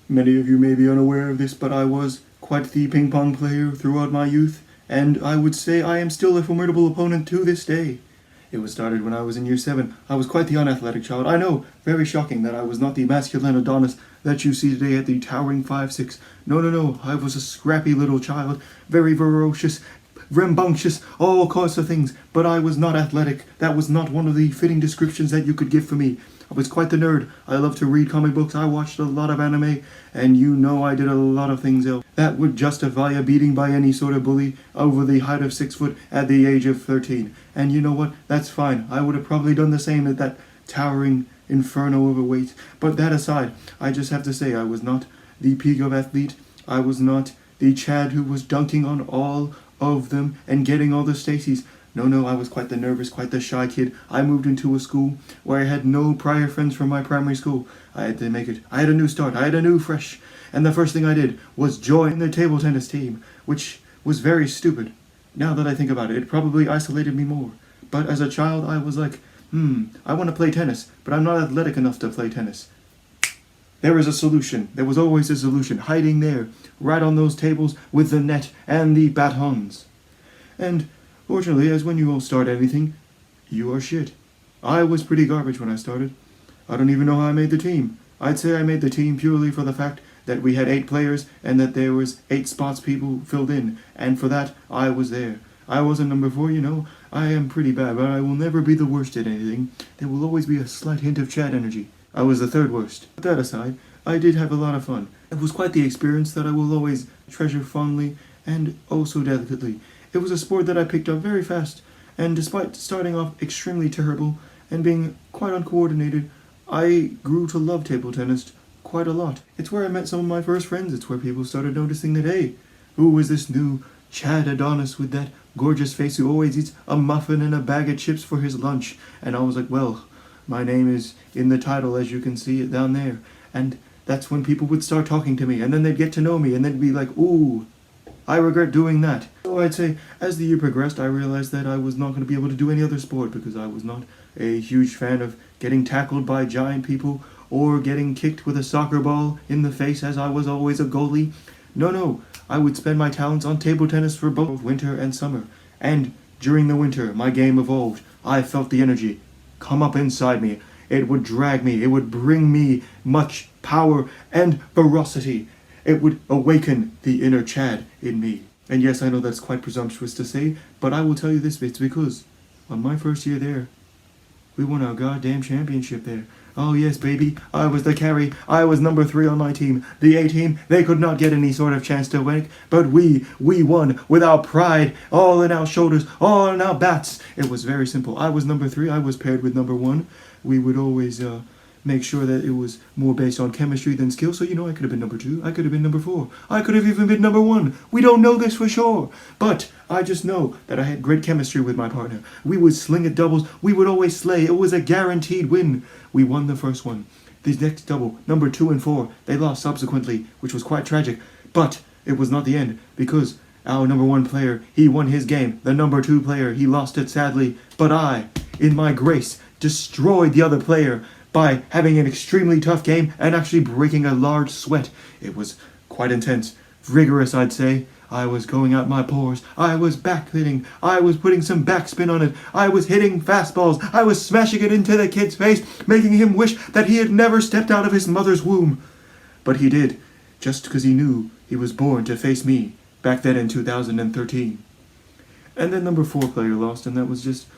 Many of you may be unaware of this, but I was quite the ping pong player throughout my youth, and I would say I am still a formidable opponent to this day. It was started when I was in year 7. I was quite the unathletic child. I know, very shocking that I was not the masculine Adonis that you see today at the towering 5'6". No, I was a scrappy little child, very ferocious, rambunctious, all sorts of things, but I was not athletic. That was not one of the fitting descriptions that you could give for me. I was quite the nerd. I loved to read comic books. I watched a lot of anime, and you know I did a lot of things else. That would justify a beating by any sort of bully over the height of 6 foot at the age of 13. And you know what? That's fine. I would have probably done the same at that towering inferno of a weight. But that aside, I just have to say I was not the peak of athlete. I was not the Chad who was dunking on all of them and getting all the Stacys. No, I was quite the nervous, quite the shy kid. I moved into a school where I had no prior friends from my primary school. I had to make it. I had a new start. I had a new fresh. And the first thing I did was join the table tennis team, which was very stupid. Now that I think about it, it probably isolated me more. But as a child, I was like, I want to play tennis, but I'm not athletic enough to play tennis. There is a solution. There was always a solution hiding there, right on those tables with the net and the batons. And fortunately, as when you all start anything, you are shit. I was pretty garbage when I started. I don't even know how I made the team. I'd say I made the team purely for the fact that we had 8 players and that there was 8 spots people filled in. And for that, I was there. I wasn't number 4, you know. I am pretty bad, but I will never be the worst at anything. There will always be a slight hint of Chad energy. I was the 3rd worst. But that aside, I did have a lot of fun. It was quite the experience that I will always treasure fondly and oh so delicately. It was a sport that I picked up very fast, and despite starting off extremely terrible and being quite uncoordinated, I grew to love table tennis quite a lot. It's where I met some of my first friends. It's where people started noticing that, hey, who is this new Chad Adonis with that gorgeous face who always eats a muffin and a bag of chips for his lunch? And I was like, well, my name is in the title, as you can see it down there. And that's when people would start talking to me, and then they'd get to know me, and they'd be like, ooh, I regret doing that. So I'd say, as the year progressed, I realized that I was not going to be able to do any other sport because I was not a huge fan of getting tackled by giant people or getting kicked with a soccer ball in the face as I was always a goalie. No, I would spend my talents on table tennis for both winter and summer. And during the winter, my game evolved. I felt the energy come up inside me. It would drag me. It would bring me much power and ferocity. It would awaken the inner Chad in me. And yes, I know that's quite presumptuous to say, but I will tell you this, it's because on my first year there, we won our goddamn championship there. Oh yes, baby, I was the carry. I was number 3 on my team. The A team, they could not get any sort of chance to win, but we won with our pride, all in our shoulders, all in our bats. It was very simple. I was number 3. I was paired with number 1. We would always make sure that it was more based on chemistry than skill. So, you know, I could have been number 2. I could have been number 4. I could have even been number 1. We don't know this for sure. But I just know that I had great chemistry with my partner. We would sling at doubles. We would always slay. It was a guaranteed win. We won the first one. The next double, number 2 and 4, they lost subsequently, which was quite tragic. But it was not the end, because our number 1 player, he won his game. The number 2 player, he lost it sadly. But I, in my grace, destroyed the other player by having an extremely tough game and actually breaking a large sweat. It was quite intense, rigorous, I'd say. I was going out my pores. I was back hitting. I was putting some backspin on it. I was hitting fastballs. I was smashing it into the kid's face, making him wish that he had never stepped out of his mother's womb. But he did, just because he knew he was born to face me back then in 2013. And then number 4 player lost, and that was just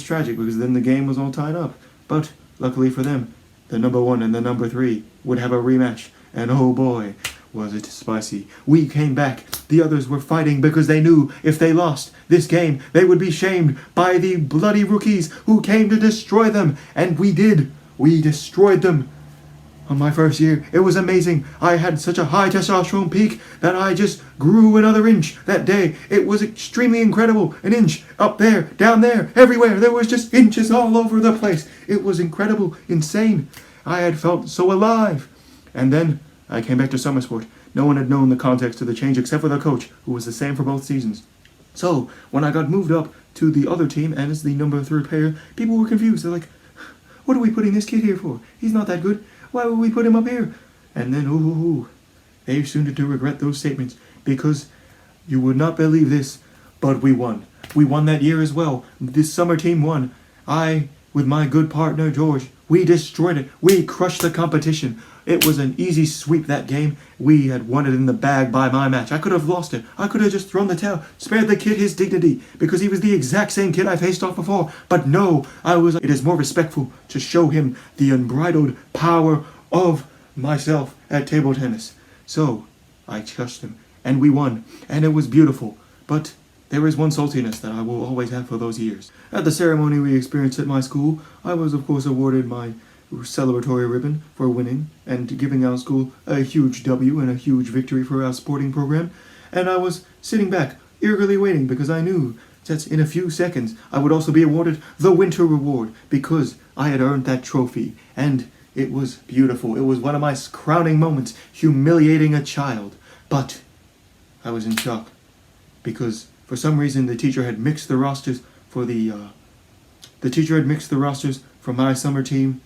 tragic, because then the game was all tied up. But luckily for them, the number 1 and the number 3 would have a rematch, and oh boy, was it spicy. We came back. The others were fighting because they knew if they lost this game, they would be shamed by the bloody rookies who came to destroy them. And we did. We destroyed them. On my first year, it was amazing. I had such a high testosterone peak that I just grew another inch that day. It was extremely incredible. An inch, up there, down there, everywhere. There was just inches all over the place. It was incredible, insane. I had felt so alive. And then I came back to summer sport. No one had known the context of the change except for the coach, who was the same for both seasons. So, when I got moved up to the other team and as the number 3 player, people were confused. They're like, what are we putting this kid here for? He's not that good. Why would we put him up here? And then, they started to regret those statements, because you would not believe this, but we won. We won that year as well. This summer team won. I, with my good partner George, we destroyed it. We crushed the competition. It was an easy sweep that game. We had won it in the bag by my match. I could have lost it. I could have just thrown the towel, spared the kid his dignity, because he was the exact same kid I faced off before. But no, it is more respectful to show him the unbridled power of myself at table tennis. So, I crushed him, and we won, and it was beautiful. But there is one saltiness that I will always have for those years. At the ceremony we experienced at my school, I was of course awarded my celebratory ribbon for winning and giving our school a huge W and a huge victory for our sporting program. And I was sitting back, eagerly waiting, because I knew that in a few seconds I would also be awarded the Winter Reward, because I had earned that trophy. And it was beautiful. It was one of my crowning moments, humiliating a child. But I was in shock, because for some reason the teacher had mixed the rosters for for my summer team,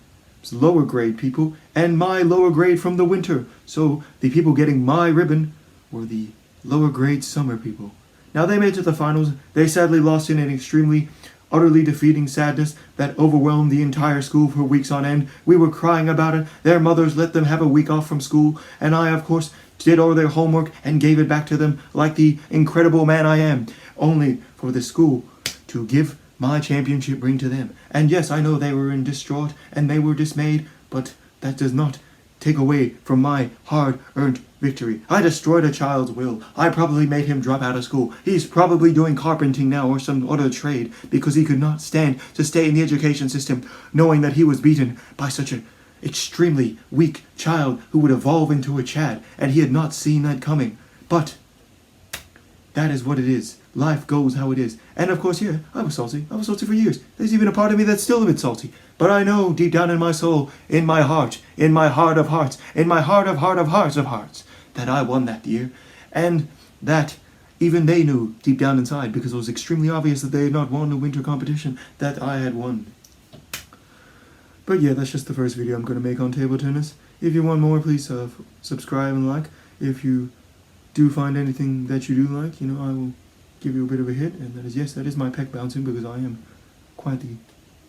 lower grade people, and my lower grade from the winter. So the people getting my ribbon were the lower grade summer people. Now they made it to the finals. They sadly lost in an extremely, utterly defeating sadness that overwhelmed the entire school for weeks on end. We were crying about it. Their mothers let them have a week off from school, and I, of course, did all their homework and gave it back to them like the incredible man I am, only for the school to give my championship ring to them. And yes, I know they were distraught and they were dismayed, but that does not take away from my hard-earned victory. I destroyed a child's will. I probably made him drop out of school. He's probably doing carpenting now or some other trade, because he could not stand to stay in the education system, knowing that he was beaten by such an extremely weak child who would evolve into a Chad, and he had not seen that coming. But that is what it is. Life goes how it is. And of course, yeah, I was salty. I was salty for years. There's even a part of me that's still a bit salty. But I know deep down in my soul, in my heart of hearts, in my heart of hearts of hearts, that I won that year. And that even they knew deep down inside, because it was extremely obvious that they had not won the winter competition, that I had won. But yeah, that's just the first video I'm going to make on table tennis. If you want more, please subscribe and like. If you do find anything that you do like, I will give you a bit of a hit. And that is my pec bouncing, because I am quite the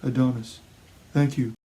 Adonis. Thank you.